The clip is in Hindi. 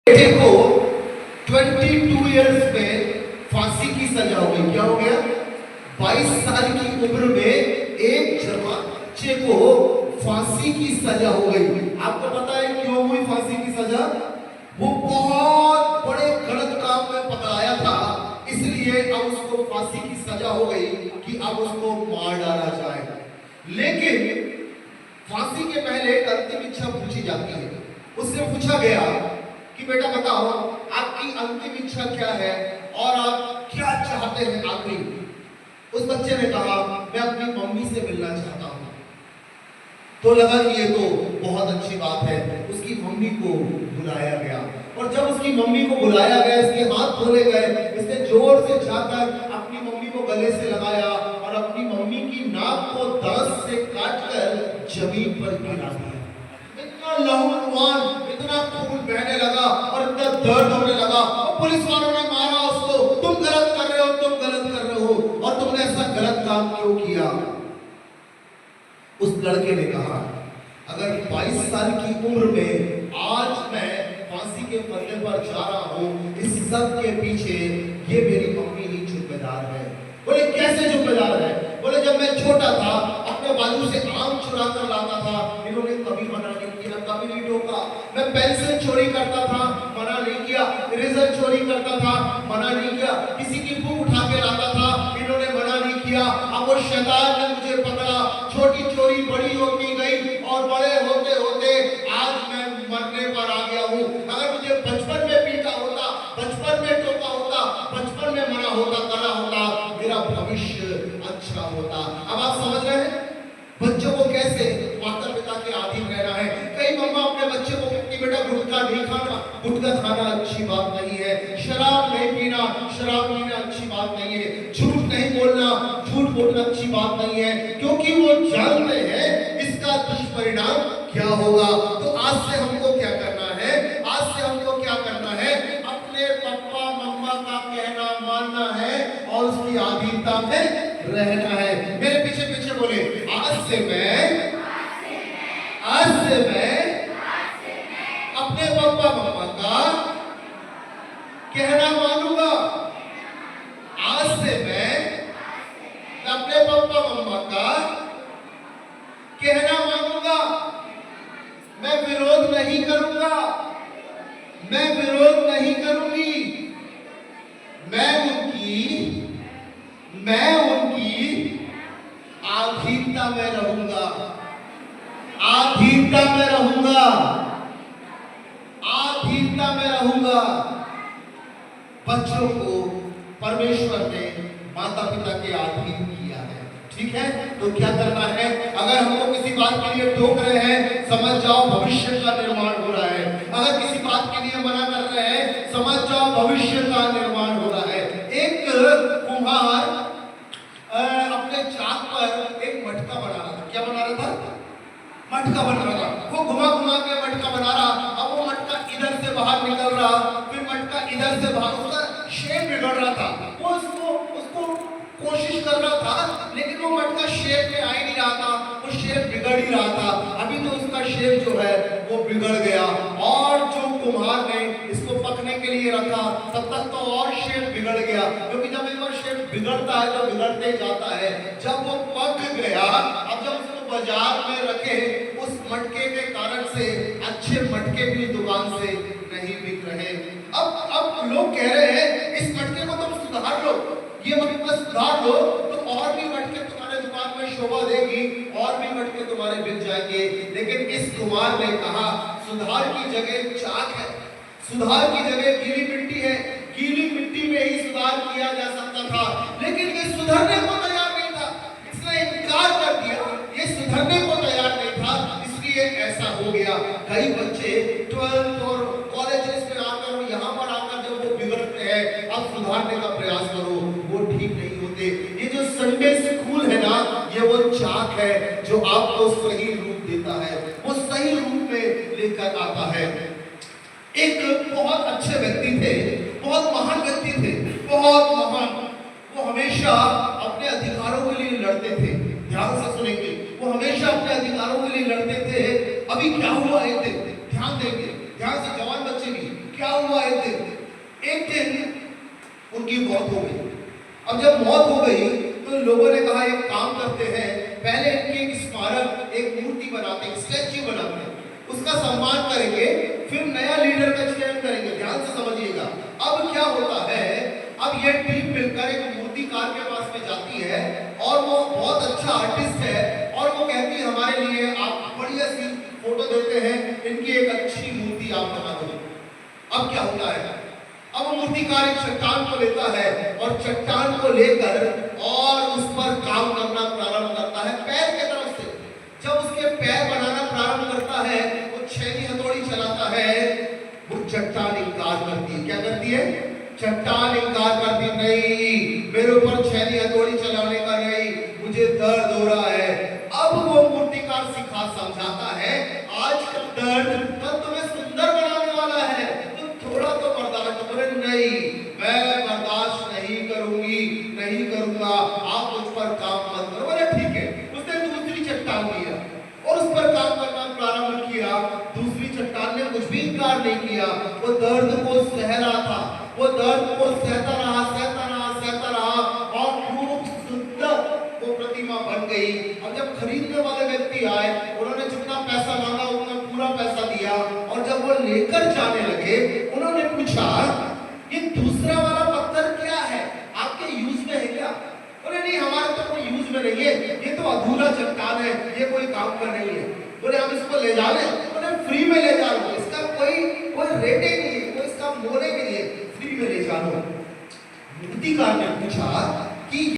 बेटे को 22 इयर्स में फांसी की सजा हो गई। क्या हो गया? 22 साल की उम्र में एक जवान बच्चे को फांसी की सजा हो गई। आपको पता है क्यों हुई फांसी की सजा? वो बहुत बड़े गलत काम में पकड़ाया था, इसलिए अब उसको फांसी की सजा हो गई कि अब उसको मार डाला जाए। लेकिन फांसी के पहले एक अंतिम इच्छा पूछी जाती है। उससे पूछा गया कि बेटा बताओ आपकी अंतिम इच्छा क्या है और आप क्या चाहते हैं आखिरी? उस बच्चे ने कहा मैं अपनी मम्मी से मिलना चाहता हूं। तो लगा कि ये तो बहुत अच्छी बात है। उसकी मम्मी को बुलाया गया और जब उसकी मम्मी को बुलाया गया, इसके हाथ धोले गए, इसने जोर से जाकर अपनी मम्मी को गले से लगाया और अपनी मम्मी की नाक को दांत से काटकर जमीन पर गिरा दिया। इतना लहूलुहान, इतना खून बहने लगा और इतना दर्द होने लगा और पुलिस वालों ने मारा उसको। तुम गलत कर रहे हो, तुम गलत कर रहे हो और तुमने ऐसा गलत काम क्यों किया? उस लड़के ने कहा अगर 22 साल की उम्र में आज मैं फांसी के फंदे पर जा रहा हूं, इस सब के पीछे ये मेरी मम्मी ही जिम्मेदार है। बोले कैसे जिम्मेदार है? बोले जब मैं छोटा था अपने बाजू से आम चुरा कर लाता था, इन्होंने कभी मना नहीं किया, कभी नहीं टोका। मैं पेंसिल चोरी करता था, मना नहीं किया। इरेजर चोरी करता था, मना नहीं किया। किसी की बुक उठा के लाता था, इन्होंने मना नहीं किया। अब वो शैतान ने मुझे पकड़ा, छोटी चोरी बड़ी होती गई और बड़े होते होते आज मैं मरने पर आ गया हूँ। अगर मुझे बचपन में पीटा होता, बचपन में टोका होता, बचपन में मना होता, करा होता, मेरा भविष्य अच्छा होता। अब आप समझ रहे हैं बच्चों को कैसे माता पिता के अधीन रहना है। कई मम्मा अपने बच्चे को कहती बेटा गुटखा नहीं खाना, गुटखा खाना अच्छी बात नहीं है, शराब नहीं पीना, शराब पीना अच्छी बात नहीं है, झूठ नहीं बोलना, झूठ बोलना अच्छी बात नहीं है, क्योंकि वो जानते हैं इसका दुष्परिणाम क्या होगा। तो आज से हमको क्या करना है? आज से हमको क्या करना है? अपने पापा मम्मा का कहना मानना है और उसकी अधीनता में रहना है। मेरे पीछे पीछे बोले आज से मैं अपने पापा मम्मा का कहना मानूंगा। आज से मैं अपने पापा मम्मा का कहना मानूंगा। मैं विरोध नहीं करूंगा, मैं विरोध नहीं करूंगी। मैं उनकी अधीनता में रहूंगा, अधीनता में रहूंगा, अधीनता में रहूंगा। बच्चों को परमेश्वर ने माता पिता के अधीन किया है, ठीक है? तो क्या करना है? अगर हमको किसी बात के लिए टोक रहे हैं, समझ जाओ भविष्य का निर्माण हो रहा है। अगर किसी बात के लिए मना कर रहे हैं, समझ जाओ भविष्य का निर्माण हो रहा है। एक कुम्हार अपने चाक पर एक मटका बना रहा था। क्या बना रहा था? मटका बना रहा था। वो घुमा घुमा के मटका बना रहा। अब वो मटका इधर से बाहर निकल रहा, फिर मटका इधर से बाहर, उसका शेप बिगड़ रहा था। वो उसको कोशिश कर रहा था, लेकिन वो मटका शेप में आ ही नहीं रहा था, वो शेप बिगड़ ही रहा था। अभी तो उसका शेप जो है वो बिगड़ गया और जो कुम्हार ने इसको पकने के लिए रखा तब तक तो और शेप बिगड़ गया, क्योंकि जब एक बार शेप बिगड़ता है तो बिगड़ते जाता है। जब वो पक गया, अब जब उसको बाजार में रखे, उस मटके के कारण से अच्छे मटके भी दुकान से नहीं बिक रहे। अब लोग कह रहे हैं इस मटके को तुम सुधार लो, ये मटका सुधार लो तो और भी मटके तुम्हारे दुकान में शोभा देगी, और भी मटके तुम्हारे बिक जाएंगे। लेकिन इस कुमार ने कहा सुधार की जगह चाक है, सुधार की जगह गीली मिट्टी है, गीली मिट्टी में ही सुधार किया जा सकता था। लेकिन ये सुधरने को तैयार नहीं था, इसने इनकार कर दिया, ये सुधरने को तैयार नहीं था, इसलिए ऐसा हो गया। कई बच्चे 12th और कॉलेजेस में आकर और यहाँ पर आकर जब वो बिगड़ते हैं, अब सुधारने का प्रयास करो, वो ठीक नहीं होते। ये जो संडे स्कूल है ना, ये वो चाक है जो आपको सही रूप देता है, वो सही रूप में लेकर आता है। एक बहुत अच्छे व्यक्ति थे, बहुत महान व्यक्ति थे, बहुत महान। वो हमेशा अपने अधिकारों के लिए लड़ते थे। ध्यान से सुनेंगे, वो हमेशा अपने अधिकारों के लिए लड़ते थे। अभी क्या हुआ एक दिन, ध्यान देंगे, ध्यान से जवान बच्चे भी, क्या हुआ एक दिन उनकी मौत हो गई। अब जब मौत हो गई तो लोगों ने कहा एक काम करते हैं, पहले इनकी एक स्मारक, एक मूर्ति बनाते हैं, स्टैच्यू बनाते हैं, उसका सम्मान करेंगे, फिर नया लीडर का चयन करेंगे। ध्यान से समझिएगा। अब क्या होता है, अब ये टीम मिलकर एक मूर्तिकार के पास में जाती है और वो बहुत अच्छा आर्टिस्ट है और वो कहती है हमारे लिए आप बढ़िया सी फोटो देते हैं, इनकी एक अच्छी मूर्ति आप बना दो। अब क्या होता है, अब वो मूर्तिकार एक चट्टान को लेता है और चट्टान को लेकर और उस पर काम करना प्रारंभ करता है पैर के तरफ से। जब उसके पैर बनाना प्रारंभ करता है, वो छेनी हथौड़ी चलाता है, वो चट्टान इनकार करती है। क्या करती है? चट्टान इनकार करती, नहीं मेरे ऊपर छेनी हथौड़ी चलाने का नहीं, मुझे दर्द हो रहा है। अब वो मूर्तिकार सिखा समझाता है, आज का दर्द कल तुम्हें सुंदर बनाने वाला है, तुम थोड़ा तो बर्दाश्त करो। नहीं, मैं बर्दाश्त नहीं करूंगी, नहीं करूंगा, आप मुझ पर काम मत करो। बोले ठीक है। उसने दूसरी चट्टान लिया और उस पर काम करना प्रारंभ किया। दूसरी चट्टान ने कुछ भी इनकार नहीं किया, वो दर्द को सह रहा था, वो दर्द को सहता रहा, सहता रहा, सहता रहा और खूब सुंदर वो प्रतिमा बन गई। अब जब खरीदने वाले व्यक्ति आए, उन्होंने जितना पैसा मांगा उतना पूरा पैसा दिया और जब वो लेकर जाने लगे, उन्होंने पूछा ये दूसरा वाला पत्थर क्या है, आपके यूज में है क्या? बोले नहीं, हमारे तो कोई यूज में नहीं है, ये तो अधूरा चट्टान है, ये कोई काम का नहीं है। बोले हम इसको ले जा रहे हैं। बोले फ्री में ले जा लो, इसका कोई रेट ही नहीं है, कोई इसका मोल ही नहीं है, फ्री में ले जा लो। मूर्तिकार ने पूछा कि